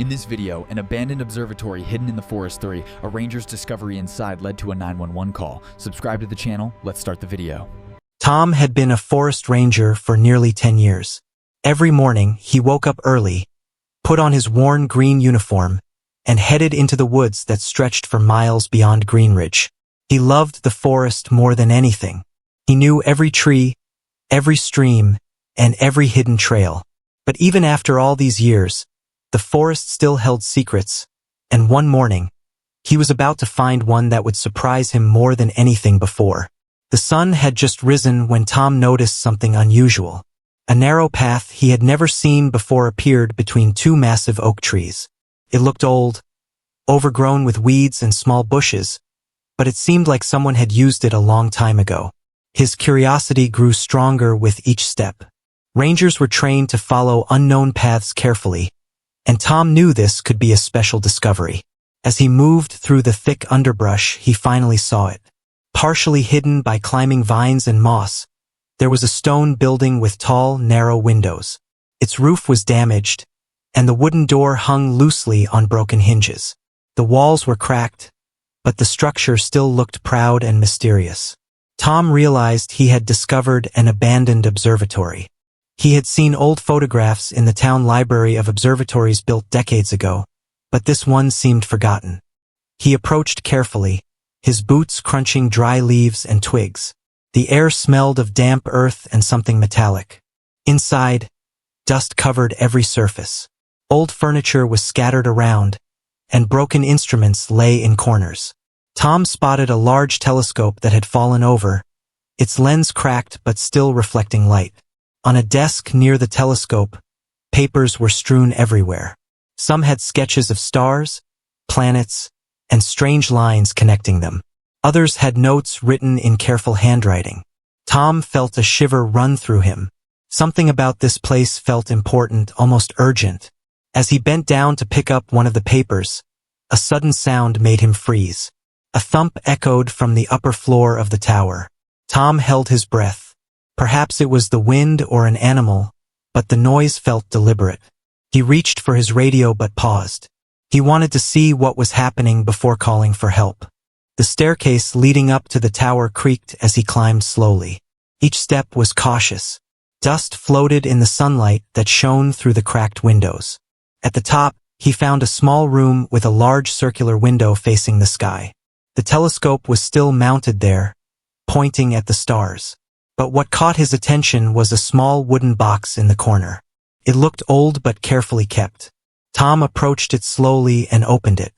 In this video, an abandoned observatory hidden in the forest story, a ranger's discovery inside led to a 911 call. Subscribe to the channel, let's start the video. Tom had been a forest ranger for nearly 10 years. Every morning, he woke up early, put on his worn green uniform, and headed into the woods that stretched for miles beyond Greenridge. He loved the forest more than anything. He knew every tree, every stream, and every hidden trail. But even after all these years, the forest still held secrets, and one morning, he was about to find one that would surprise him more than anything before. The sun had just risen when Tom noticed something unusual. A narrow path he had never seen before appeared between two massive oak trees. It looked old, overgrown with weeds and small bushes, but it seemed like someone had used it a long time ago. His curiosity grew stronger with each step. Rangers were trained to follow unknown paths carefully, and Tom knew this could be a special discovery. As he moved through the thick underbrush, he finally saw it. Partially hidden by climbing vines and moss, there was a stone building with tall, narrow windows. Its roof was damaged, and the wooden door hung loosely on broken hinges. The walls were cracked, but the structure still looked proud and mysterious. Tom realized he had discovered an abandoned observatory. He had seen old photographs in the town library of observatories built decades ago, but this one seemed forgotten. He approached carefully, his boots crunching dry leaves and twigs. The air smelled of damp earth and something metallic. Inside, dust covered every surface. Old furniture was scattered around, and broken instruments lay in corners. Tom spotted a large telescope that had fallen over, its lens cracked but still reflecting light. On a desk near the telescope, papers were strewn everywhere. Some had sketches of stars, planets, and strange lines connecting them. Others had notes written in careful handwriting. Tom felt a shiver run through him. Something about this place felt important, almost urgent. As he bent down to pick up one of the papers, a sudden sound made him freeze. A thump echoed from the upper floor of the tower. Tom held his breath. Perhaps it was the wind or an animal, but the noise felt deliberate. He reached for his radio but paused. He wanted to see what was happening before calling for help. The staircase leading up to the tower creaked as he climbed slowly. Each step was cautious. Dust floated in the sunlight that shone through the cracked windows. At the top, he found a small room with a large circular window facing the sky. The telescope was still mounted there, pointing at the stars. But what caught his attention was a small wooden box in the corner. It looked old but carefully kept. Tom approached it slowly and opened it.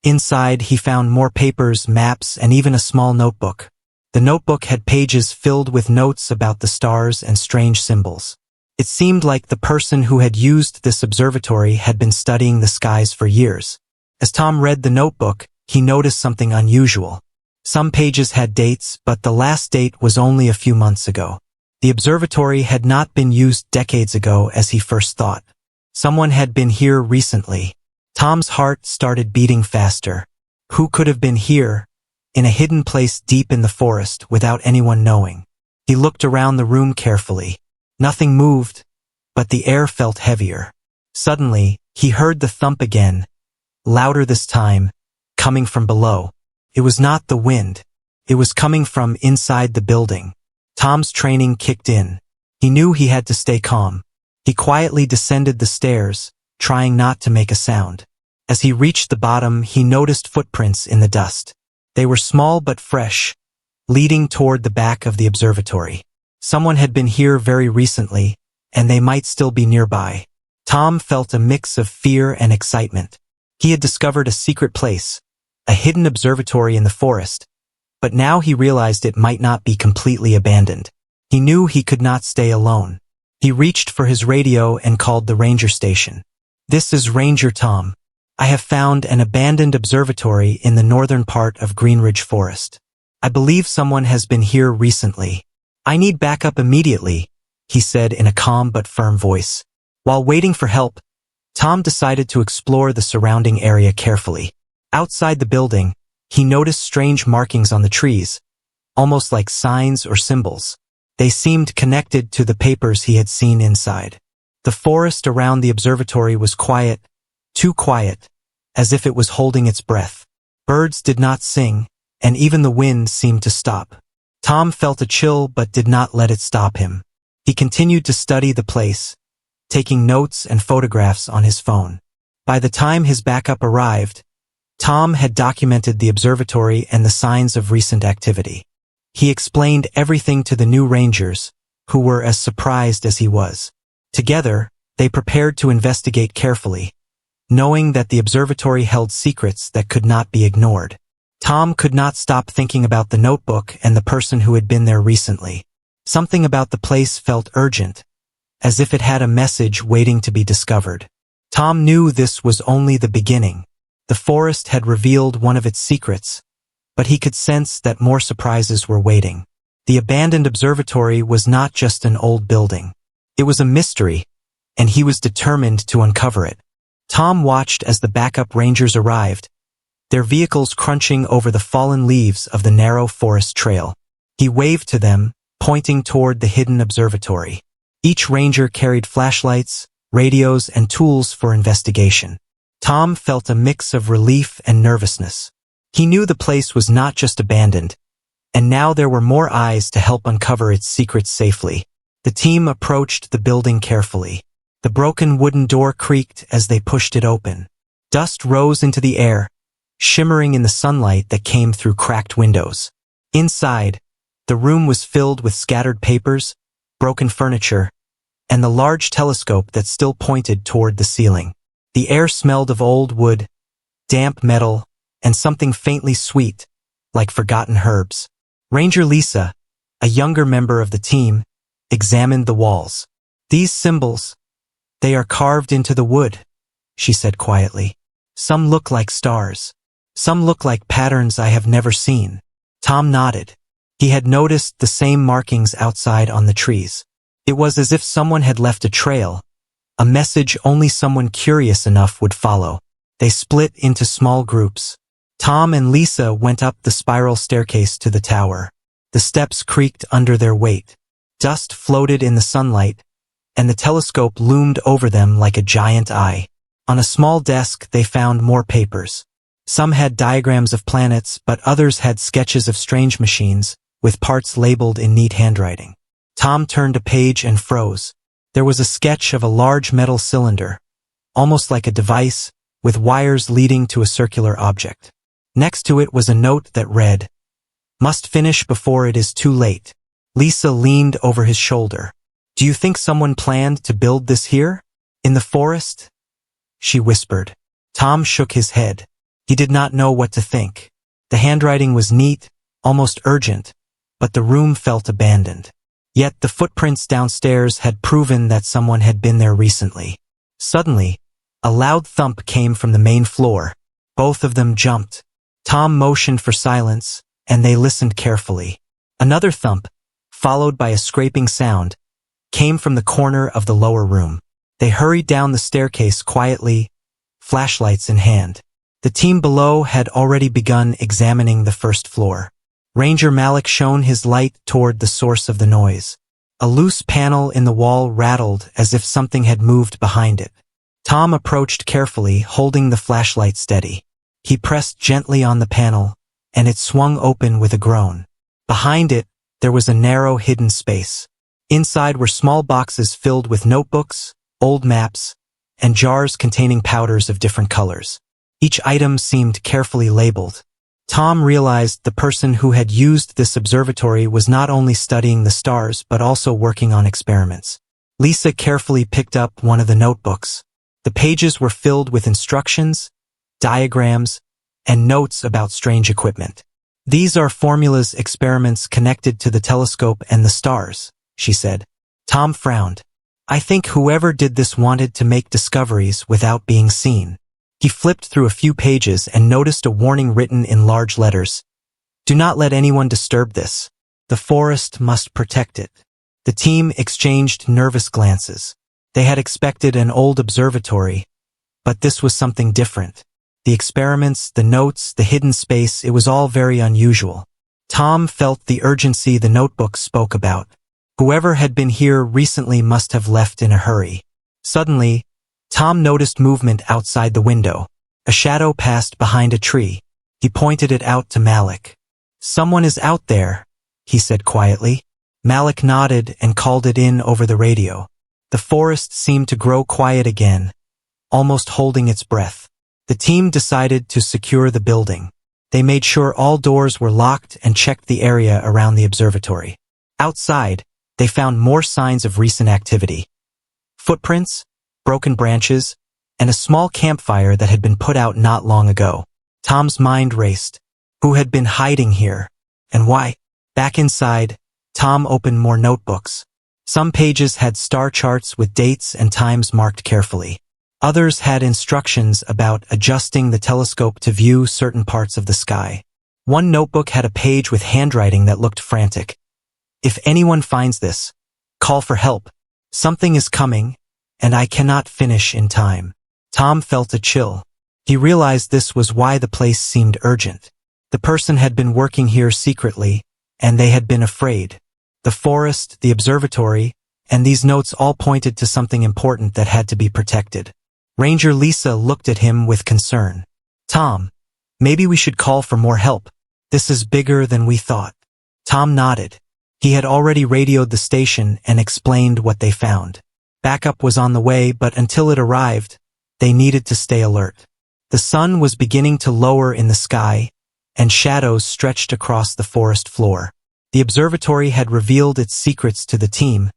Inside, he found more papers, maps, and even a small notebook. The notebook had pages filled with notes about the stars and strange symbols. It seemed like the person who had used this observatory had been studying the skies for years. As Tom read the notebook, he noticed something unusual. Some pages had dates, but the last date was only a few months ago. The observatory had not been used decades ago as he first thought. Someone had been here recently. Tom's heart started beating faster. Who could have been here, in a hidden place deep in the forest, without anyone knowing? He looked around the room carefully. Nothing moved, but the air felt heavier. Suddenly, he heard the thump again, louder this time, coming from below. It was not the wind. It was coming from inside the building. Tom's training kicked in. He knew he had to stay calm. He quietly descended the stairs, trying not to make a sound. As he reached the bottom, he noticed footprints in the dust. They were small but fresh, leading toward the back of the observatory. Someone had been here very recently, and they might still be nearby. Tom felt a mix of fear and excitement. He had discovered a secret place, a hidden observatory in the forest, but now he realized it might not be completely abandoned. He knew he could not stay alone. He reached for his radio and called the ranger station. "This is Ranger Tom. I have found an abandoned observatory in the northern part of Greenridge Forest. I believe someone has been here recently. I need backup immediately," he said in a calm but firm voice. While waiting for help, Tom decided to explore the surrounding area carefully. Outside the building, he noticed strange markings on the trees, almost like signs or symbols. They seemed connected to the papers he had seen inside. The forest around the observatory was quiet, too quiet, as if it was holding its breath. Birds did not sing, and even the wind seemed to stop. Tom felt a chill but did not let it stop him. He continued to study the place, taking notes and photographs on his phone. By the time his backup arrived, Tom had documented the observatory and the signs of recent activity. He explained everything to the new rangers, who were as surprised as he was. Together, they prepared to investigate carefully, knowing that the observatory held secrets that could not be ignored. Tom could not stop thinking about the notebook and the person who had been there recently. Something about the place felt urgent, as if it had a message waiting to be discovered. Tom knew this was only the beginning. The forest had revealed one of its secrets, but he could sense that more surprises were waiting. The abandoned observatory was not just an old building. It was a mystery, and he was determined to uncover it. Tom watched as the backup rangers arrived, their vehicles crunching over the fallen leaves of the narrow forest trail. He waved to them, pointing toward the hidden observatory. Each ranger carried flashlights, radios, and tools for investigation. Tom felt a mix of relief and nervousness. He knew the place was not just abandoned, and now there were more eyes to help uncover its secrets safely. The team approached the building carefully. The broken wooden door creaked as they pushed it open. Dust rose into the air, shimmering in the sunlight that came through cracked windows. Inside, the room was filled with scattered papers, broken furniture, and the large telescope that still pointed toward the ceiling. The air smelled of old wood, damp metal, and something faintly sweet, like forgotten herbs. Ranger Lisa, a younger member of the team, examined the walls. "These symbols, they are carved into the wood," she said quietly. "Some look like stars. Some look like patterns I have never seen." Tom nodded. He had noticed the same markings outside on the trees. It was as if someone had left a trail, a message only someone curious enough would follow. They split into small groups. Tom and Lisa went up the spiral staircase to the tower. The steps creaked under their weight. Dust floated in the sunlight, and the telescope loomed over them like a giant eye. On a small desk, they found more papers. Some had diagrams of planets, but others had sketches of strange machines, with parts labeled in neat handwriting. Tom turned a page and froze. There was a sketch of a large metal cylinder, almost like a device, with wires leading to a circular object. Next to it was a note that read, "Must finish before it is too late." Lisa leaned over his shoulder. "Do you think someone planned to build this here? In the forest?" she whispered. Tom shook his head. He did not know what to think. The handwriting was neat, almost urgent, but the room felt abandoned. Yet the footprints downstairs had proven that someone had been there recently. Suddenly, a loud thump came from the main floor. Both of them jumped. Tom motioned for silence, and they listened carefully. Another thump, followed by a scraping sound, came from the corner of the lower room. They hurried down the staircase quietly, flashlights in hand. The team below had already begun examining the first floor. Ranger Malik shone his light toward the source of the noise. A loose panel in the wall rattled as if something had moved behind it. Tom approached carefully, holding the flashlight steady. He pressed gently on the panel, and it swung open with a groan. Behind it, there was a narrow hidden space. Inside were small boxes filled with notebooks, old maps, and jars containing powders of different colors. Each item seemed carefully labeled. Tom realized the person who had used this observatory was not only studying the stars but also working on experiments. Lisa carefully picked up one of the notebooks. The pages were filled with instructions, diagrams, and notes about strange equipment. "These are formulas experiments connected to the telescope and the stars," she said. Tom frowned. "I think whoever did this wanted to make discoveries without being seen." He flipped through a few pages and noticed a warning written in large letters. "Do not let anyone disturb this. The forest must protect it." The team exchanged nervous glances. They had expected an old observatory, but this was something different. The experiments, the notes, the hidden space, it was all very unusual. Tom felt the urgency the notebook spoke about. Whoever had been here recently must have left in a hurry. Suddenly, Tom noticed movement outside the window. A shadow passed behind a tree. He pointed it out to Malik. "Someone is out there," he said quietly. Malik nodded and called it in over the radio. The forest seemed to grow quiet again, almost holding its breath. The team decided to secure the building. They made sure all doors were locked and checked the area around the observatory. Outside, they found more signs of recent activity. Footprints, broken branches, and a small campfire that had been put out not long ago. Tom's mind raced. Who had been hiding here? And why? Back inside, Tom opened more notebooks. Some pages had star charts with dates and times marked carefully. Others had instructions about adjusting the telescope to view certain parts of the sky. One notebook had a page with handwriting that looked frantic. "If anyone finds this, call for help. Something is coming, and I cannot finish in time." Tom felt a chill. He realized this was why the place seemed urgent. The person had been working here secretly, and they had been afraid. The forest, the observatory, and these notes all pointed to something important that had to be protected. Ranger Lisa looked at him with concern. "Tom, maybe we should call for more help. This is bigger than we thought." Tom nodded. He had already radioed the station and explained what they found. Backup was on the way, but until it arrived, they needed to stay alert. The sun was beginning to lower in the sky, and shadows stretched across the forest floor. The observatory had revealed its secrets to the team,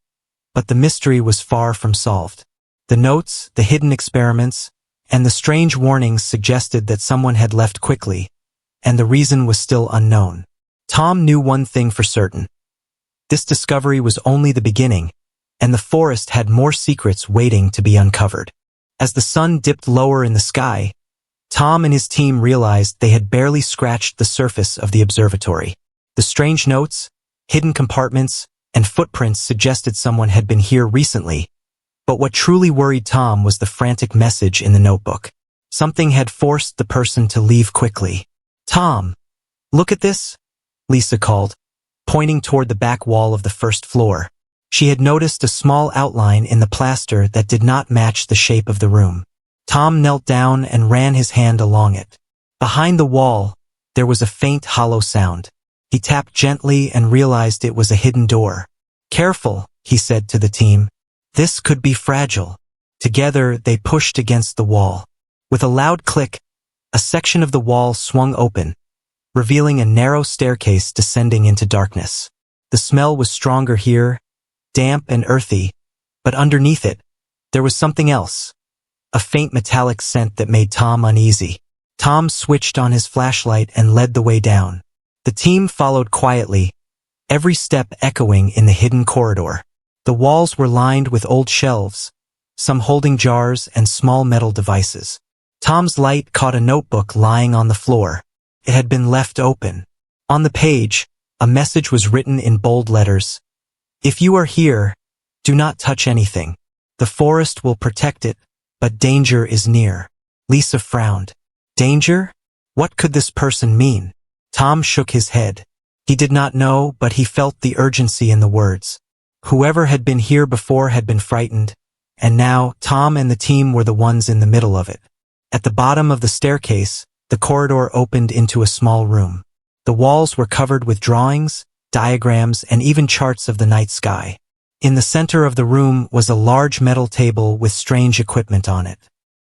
but the mystery was far from solved. The notes, the hidden experiments, and the strange warnings suggested that someone had left quickly, and the reason was still unknown. Tom knew one thing for certain. This discovery was only the beginning, and the forest had more secrets waiting to be uncovered. As the sun dipped lower in the sky, Tom and his team realized they had barely scratched the surface of the observatory. The strange notes, hidden compartments, and footprints suggested someone had been here recently, but what truly worried Tom was the frantic message in the notebook. Something had forced the person to leave quickly. "Tom, look at this," Lisa called, pointing toward the back wall of the first floor. She had noticed a small outline in the plaster that did not match the shape of the room. Tom knelt down and ran his hand along it. Behind the wall, there was a faint hollow sound. He tapped gently and realized it was a hidden door. "Careful," he said to the team. "This could be fragile." Together, they pushed against the wall. With a loud click, a section of the wall swung open, revealing a narrow staircase descending into darkness. The smell was stronger here, damp and earthy, but underneath it, there was something else. A faint metallic scent that made Tom uneasy. Tom switched on his flashlight and led the way down. The team followed quietly, every step echoing in the hidden corridor. The walls were lined with old shelves, some holding jars and small metal devices. Tom's light caught a notebook lying on the floor. It had been left open. On the page, a message was written in bold letters. "If you are here, do not touch anything. The forest will protect it, but danger is near." Lisa frowned. Danger? What could this person mean? Tom shook his head. He did not know, but he felt the urgency in the words. Whoever had been here before had been frightened, and now Tom and the team were the ones in the middle of it. At the bottom of the staircase, the corridor opened into a small room. The walls were covered with drawings, diagrams, and even charts of the night sky. In the center of the room was a large metal table with strange equipment on it.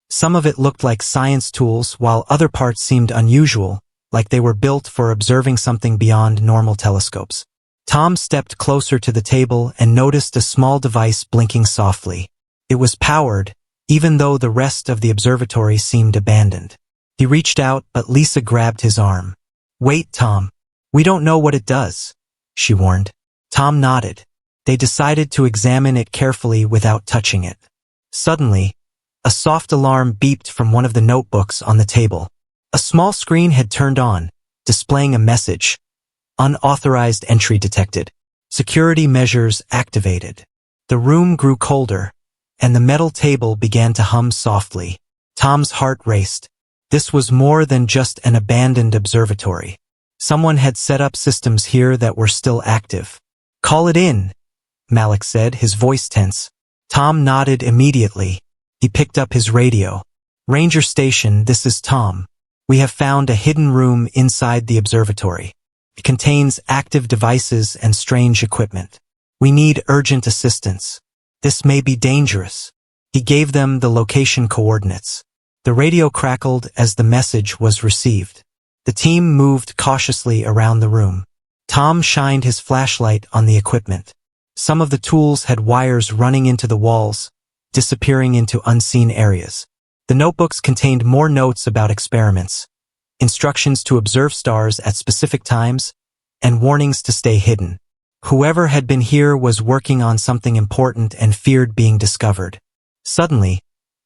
Some of it looked like science tools, while other parts seemed unusual, like they were built for observing something beyond normal telescopes. Tom stepped closer to the table and noticed a small device blinking softly. It was powered, even though the rest of the observatory seemed abandoned. He reached out, but Lisa grabbed his arm. "Wait, Tom. We don't know what it does," she warned. Tom nodded. They decided to examine it carefully without touching it. Suddenly, a soft alarm beeped from one of the notebooks on the table. A small screen had turned on, displaying a message. Unauthorized entry detected. Security measures activated. The room grew colder, and the metal table began to hum softly. Tom's heart raced. This was more than just an abandoned observatory. Someone had set up systems here that were still active. "Call it in," Malik said, his voice tense. Tom nodded immediately. He picked up his radio. "Ranger Station, this is Tom. We have found a hidden room inside the observatory. It contains active devices and strange equipment. We need urgent assistance. This may be dangerous." He gave them the location coordinates. The radio crackled as the message was received. The team moved cautiously around the room. Tom shined his flashlight on the equipment. Some of the tools had wires running into the walls, disappearing into unseen areas. The notebooks contained more notes about experiments, instructions to observe stars at specific times, and warnings to stay hidden. Whoever had been here was working on something important and feared being discovered. Suddenly,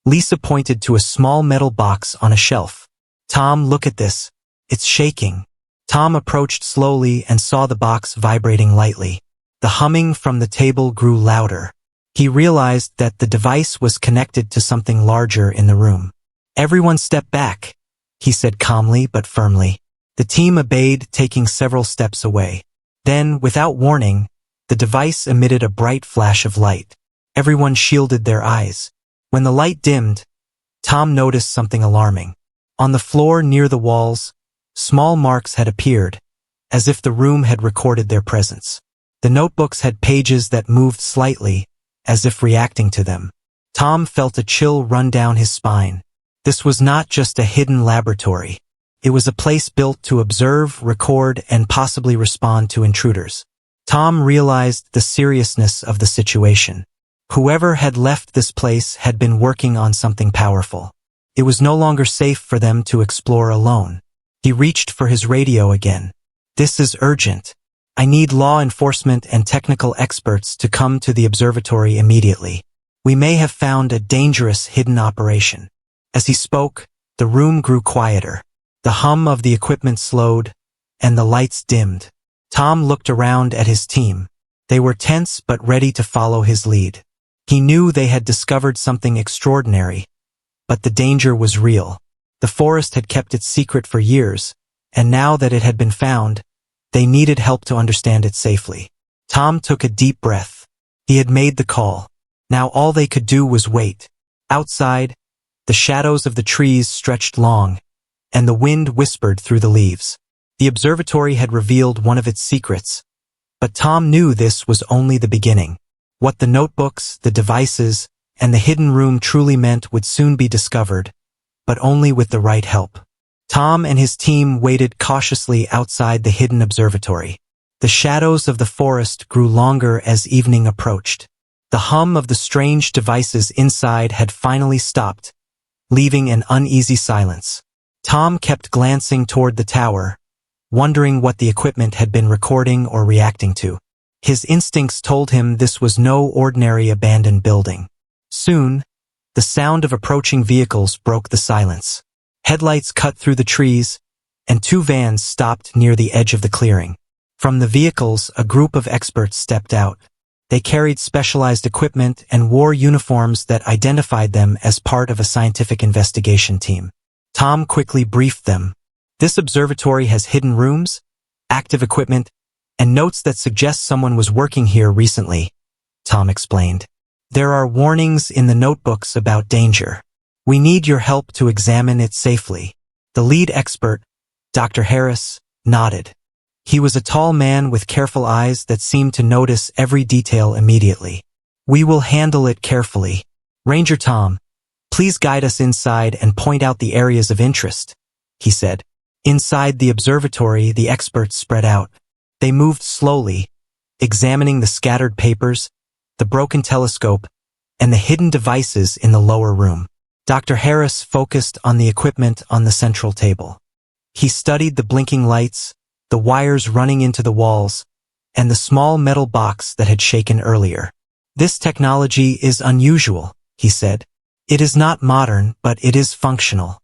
Lisa pointed to a small metal box on a shelf. "Tom, look at this. It's shaking." Tom approached slowly and saw the box vibrating lightly. The humming from the table grew louder. He realized that the device was connected to something larger in the room. "Everyone step back," he said calmly but firmly. The team obeyed, taking several steps away. Then, without warning, the device emitted a bright flash of light. Everyone shielded their eyes. When the light dimmed, Tom noticed something alarming. On the floor near the walls, small marks had appeared, as if the room had recorded their presence. The notebooks had pages that moved slightly, as if reacting to them. Tom felt a chill run down his spine. This was not just a hidden laboratory. It was a place built to observe, record, and possibly respond to intruders. Tom realized the seriousness of the situation. Whoever had left this place had been working on something powerful. It was no longer safe for them to explore alone. He reached for his radio again. "This is urgent. I need law enforcement and technical experts to come to the observatory immediately. We may have found a dangerous hidden operation." As he spoke, the room grew quieter. The hum of the equipment slowed, and the lights dimmed. Tom looked around at his team. They were tense but ready to follow his lead. He knew they had discovered something extraordinary, but the danger was real. The forest had kept its secret for years, and now that it had been found, they needed help to understand it safely. Tom took a deep breath. He had made the call. Now all they could do was wait. Outside, the shadows of the trees stretched long, and the wind whispered through the leaves. The observatory had revealed one of its secrets, but Tom knew this was only the beginning. What the notebooks, the devices, and the hidden room truly meant would soon be discovered, but only with the right help. Tom and his team waited cautiously outside the hidden observatory. The shadows of the forest grew longer as evening approached. The hum of the strange devices inside had finally stopped, leaving an uneasy silence. Tom kept glancing toward the tower, wondering what the equipment had been recording or reacting to. His instincts told him this was no ordinary abandoned building. Soon, the sound of approaching vehicles broke the silence. Headlights cut through the trees, and two vans stopped near the edge of the clearing. From the vehicles, a group of experts stepped out. They carried specialized equipment and wore uniforms that identified them as part of a scientific investigation team. Tom quickly briefed them. "This observatory has hidden rooms, active equipment, and notes that suggest someone was working here recently," Tom explained. "There are warnings in the notebooks about danger. We need your help to examine it safely." The lead expert, Dr. Harris, nodded. He was a tall man with careful eyes that seemed to notice every detail immediately. "We will handle it carefully. Ranger Tom, please guide us inside and point out the areas of interest," he said. Inside the observatory, the experts spread out. They moved slowly, examining the scattered papers, the broken telescope, and the hidden devices in the lower room. Dr. Harris focused on the equipment on the central table. He studied the blinking lights, the wires running into the walls, and the small metal box that had shaken earlier. "This technology is unusual," he said. "It is not modern, but it is functional.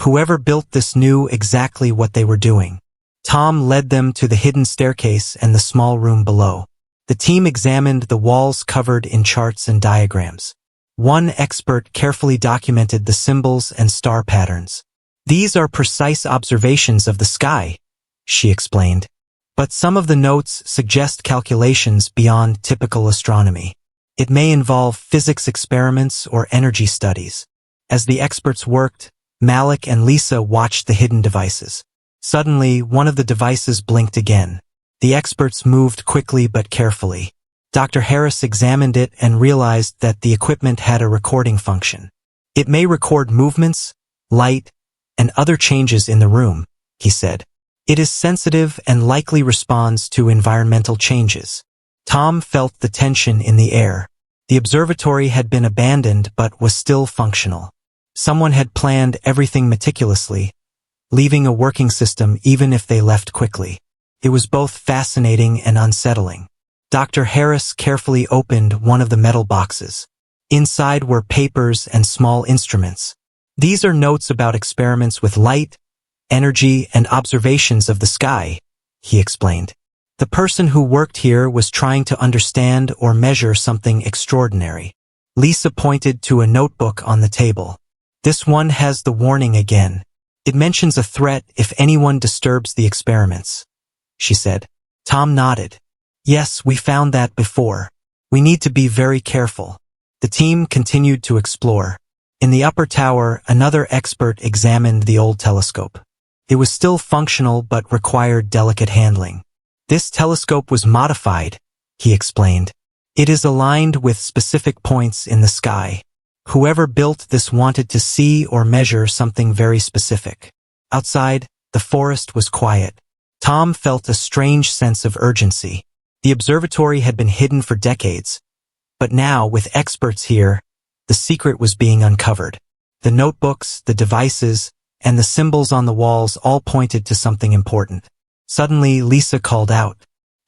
Whoever built this knew exactly what they were doing." Tom led them to the hidden staircase and the small room below. The team examined the walls covered in charts and diagrams. One expert carefully documented the symbols and star patterns. "These are precise observations of the sky," she explained. "But some of the notes suggest calculations beyond typical astronomy. It may involve physics experiments or energy studies." As the experts worked, Malik and Lisa watched the hidden devices. Suddenly, one of the devices blinked again. The experts moved quickly but carefully. Dr. Harris examined it and realized that the equipment had a recording function. It may record movements, light, and other changes in the room, he said. It is sensitive and likely responds to environmental changes. Tom felt the tension in the air. The observatory had been abandoned but was still functional. Someone had planned everything meticulously, leaving a working system even if they left quickly. It was both fascinating and unsettling. Dr. Harris carefully opened one of the metal boxes. Inside were papers and small instruments. These are notes about experiments with light, energy, and observations of the sky, he explained. The person who worked here was trying to understand or measure something extraordinary. Lisa pointed to a notebook on the table. This one has the warning again. It mentions a threat if anyone disturbs the experiments, she said. Tom nodded. Yes, we found that before. We need to be very careful. The team continued to explore. In the upper tower, another expert examined the old telescope. It was still functional but required delicate handling. This telescope was modified, he explained. It is aligned with specific points in the sky. Whoever built this wanted to see or measure something very specific. Outside, the forest was quiet. Tom felt a strange sense of urgency. The observatory had been hidden for decades, but now, with experts here, the secret was being uncovered. The notebooks, the devices, and the symbols on the walls all pointed to something important. Suddenly, Lisa called out.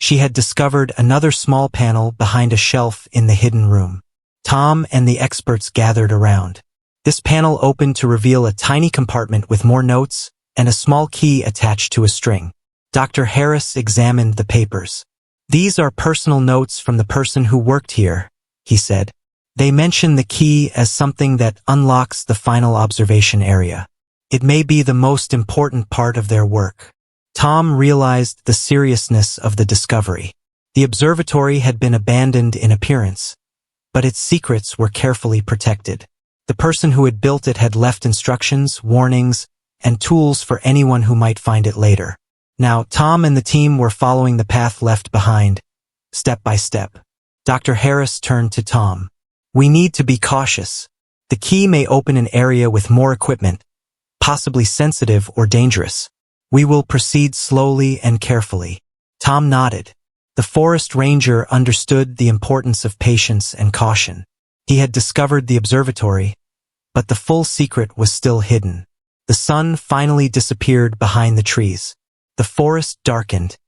She had discovered another small panel behind a shelf in the hidden room. Tom and the experts gathered around. This panel opened to reveal a tiny compartment with more notes and a small key attached to a string. Dr. Harris examined the papers. These are personal notes from the person who worked here, he said. They mention the key as something that unlocks the final observation area. It may be the most important part of their work. Tom realized the seriousness of the discovery. The observatory had been abandoned in appearance, but its secrets were carefully protected. The person who had built it had left instructions, warnings, and tools for anyone who might find it later. Now, Tom and the team were following the path left behind, step by step. Dr. Harris turned to Tom. We need to be cautious. The key may open an area with more equipment, possibly sensitive or dangerous. We will proceed slowly and carefully. Tom nodded. The forest ranger understood the importance of patience and caution. He had discovered the observatory, but the full secret was still hidden. The sun finally disappeared behind the trees. The forest darkened,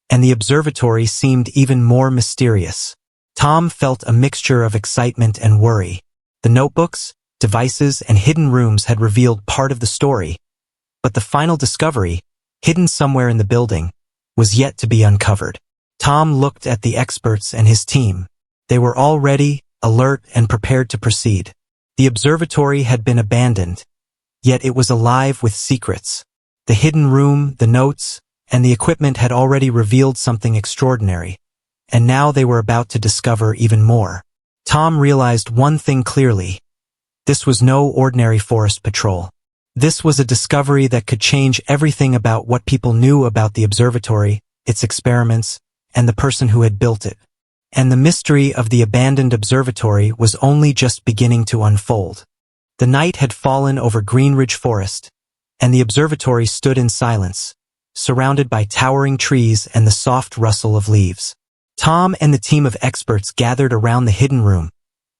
and the observatory seemed even more mysterious. Tom felt a mixture of excitement and worry. The notebooks, devices, and hidden rooms had revealed part of the story, but the final discovery, hidden somewhere in the building, was yet to be uncovered. Tom looked at the experts and his team. They were all ready, alert, and prepared to proceed. The observatory had been abandoned, yet it was alive with secrets. The hidden room, the notes, and the equipment had already revealed something extraordinary, and now they were about to discover even more. Tom realized one thing clearly. This was no ordinary forest patrol. This was a discovery that could change everything about what people knew about the observatory, its experiments, and the person who had built it. And the mystery of the abandoned observatory was only just beginning to unfold. The night had fallen over Greenridge Forest, and the observatory stood in silence, surrounded by towering trees and the soft rustle of leaves. Tom and the team of experts gathered around the hidden room,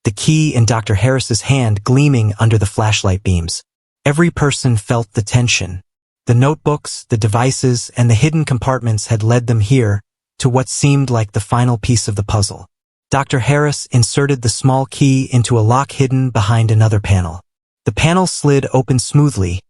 the key in Dr. Harris's hand gleaming under the flashlight beams. Every person felt the tension. The notebooks, the devices, and the hidden compartments had led them here, to what seemed like the final piece of the puzzle. Dr. Harris inserted the small key into a lock hidden behind another panel. The panel slid open smoothly,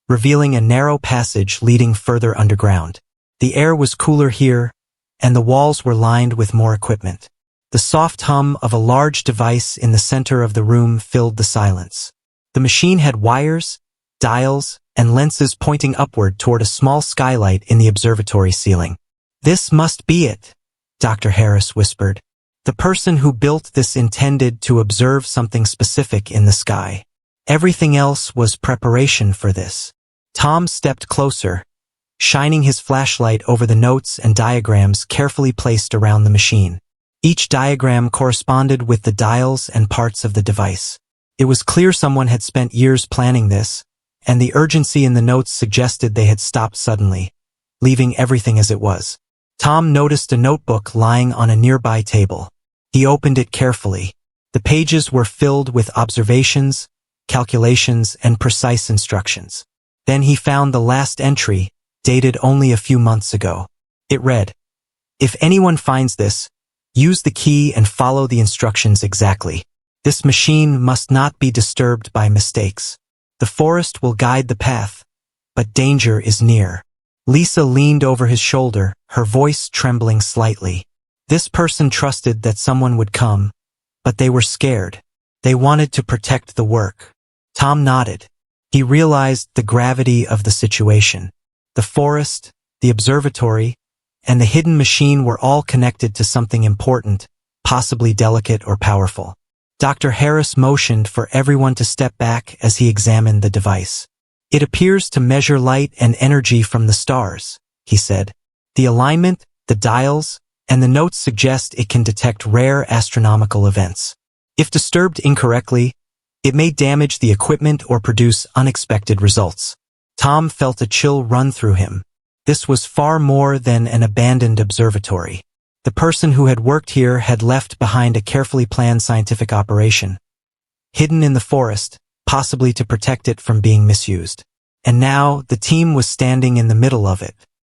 revealing a narrow passage leading further underground. The air was cooler here, and the walls were lined with more equipment. The soft hum of a large device in the center of the room filled the silence. The machine had wires, dials, and lenses pointing upward toward a small skylight in the observatory ceiling. This must be it, Dr. Harris whispered. The person who built this intended to observe something specific in the sky. Everything else was preparation for this. Tom stepped closer, shining his flashlight over the notes and diagrams carefully placed around the machine. Each diagram corresponded with the dials and parts of the device. It was clear someone had spent years planning this, and the urgency in the notes suggested they had stopped suddenly, leaving everything as it was. Tom noticed a notebook lying on a nearby table. He opened it carefully. The pages were filled with observations, calculations, and precise instructions. Then he found the last entry, dated only a few months ago. It read, "If anyone finds this, use the key and follow the instructions exactly. This machine must not be disturbed by mistakes. The forest will guide the path, but danger is near." Lisa leaned over his shoulder, her voice trembling slightly. This person trusted that someone would come, but they were scared. They wanted to protect the work. Tom nodded. He realized the gravity of the situation. The forest, the observatory, and the hidden machine were all connected to something important, possibly delicate or powerful. Dr. Harris motioned for everyone to step back as he examined the device. "It appears to measure light and energy from the stars," he said. "The alignment, the dials, and the notes suggest it can detect rare astronomical events. If disturbed incorrectly, it may damage the equipment or produce unexpected results." Tom felt a chill run through him. This was far more than an abandoned observatory. The person who had worked here had left behind a carefully planned scientific operation, hidden in the forest, possibly to protect it from being misused. And now the team was standing in the middle of it.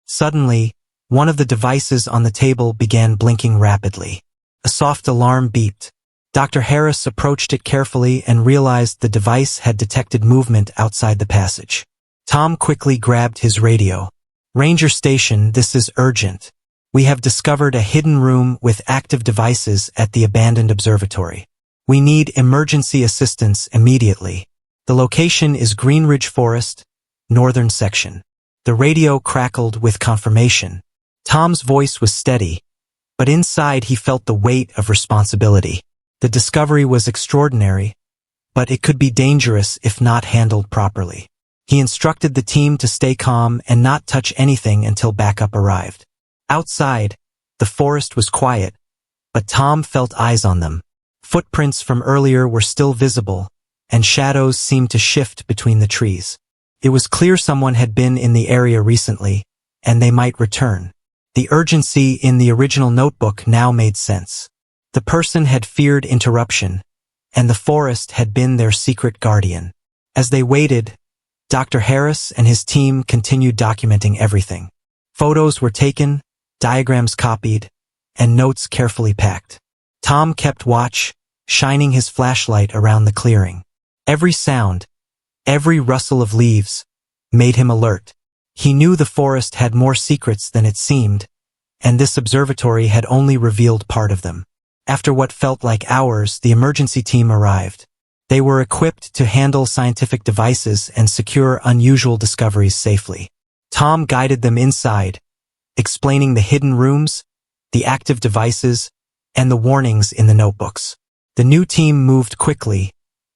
Suddenly, one of the devices on the table began blinking rapidly. A soft alarm beeped. Dr. Harris approached it carefully and realized the device had detected movement outside the passage. Tom quickly grabbed his radio. "Ranger Station, this is urgent. We have discovered a hidden room with active devices at the abandoned observatory. We need emergency assistance immediately. The location is Greenridge Forest, northern section." The radio crackled with confirmation. Tom's voice was steady, but inside he felt the weight of responsibility. The discovery was extraordinary, but it could be dangerous if not handled properly. He instructed the team to stay calm and not touch anything until backup arrived. Outside, the forest was quiet, but Tom felt eyes on them. Footprints from earlier were still visible, and shadows seemed to shift between the trees. It was clear someone had been in the area recently, and they might return. The urgency in the original notebook now made sense. The person had feared interruption, and the forest had been their secret guardian. As they waited, Dr. Harris and his team continued documenting everything. Photos were taken, diagrams copied, and notes carefully packed. Tom kept watch, shining his flashlight around the clearing. Every sound, every rustle of leaves, made him alert. He knew the forest had more secrets than it seemed, and this observatory had only revealed part of them. After what felt like hours, the emergency team arrived. They were equipped to handle scientific devices and secure unusual discoveries safely. Tom guided them inside, explaining the hidden rooms, the active devices, and the warnings in the notebooks. The new team moved quickly,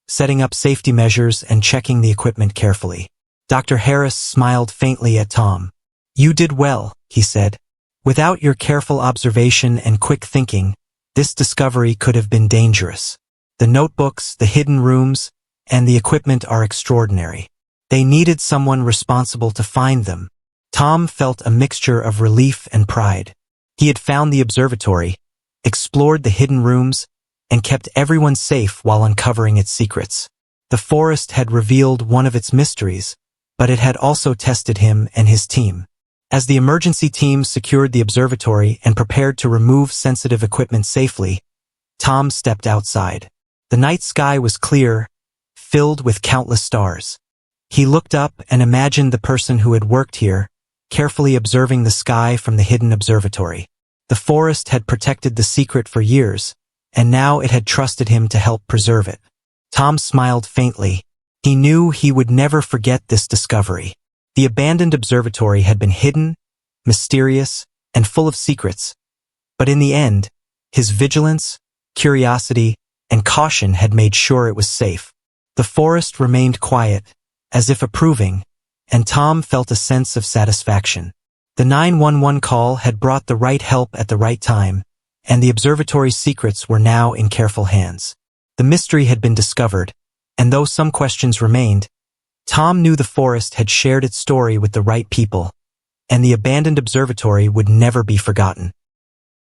setting up safety measures and checking the equipment carefully. Dr. Harris smiled faintly at Tom. "You did well," he said. "Without your careful observation and quick thinking, this discovery could have been dangerous. The notebooks, the hidden rooms, and the equipment are extraordinary. They needed someone responsible to find them." Tom felt a mixture of relief and pride. He had found the observatory, explored the hidden rooms, and kept everyone safe while uncovering its secrets. The forest had revealed one of its mysteries, but it had also tested him and his team. As the emergency team secured the observatory and prepared to remove sensitive equipment safely, Tom stepped outside. The night sky was clear, filled with countless stars. He looked up and imagined the person who had worked here, carefully observing the sky from the hidden observatory. The forest had protected the secret for years, and now it had trusted him to help preserve it. Tom smiled faintly. He knew he would never forget this discovery. The abandoned observatory had been hidden, mysterious, and full of secrets, but in the end, his vigilance, curiosity, and caution had made sure it was safe. The forest remained quiet, as if approving, and Tom felt a sense of satisfaction. The 911 call had brought the right help at the right time, and the observatory's secrets were now in careful hands. The mystery had been discovered, and though some questions remained, Tom knew the forest had shared its story with the right people, and the abandoned observatory would never be forgotten.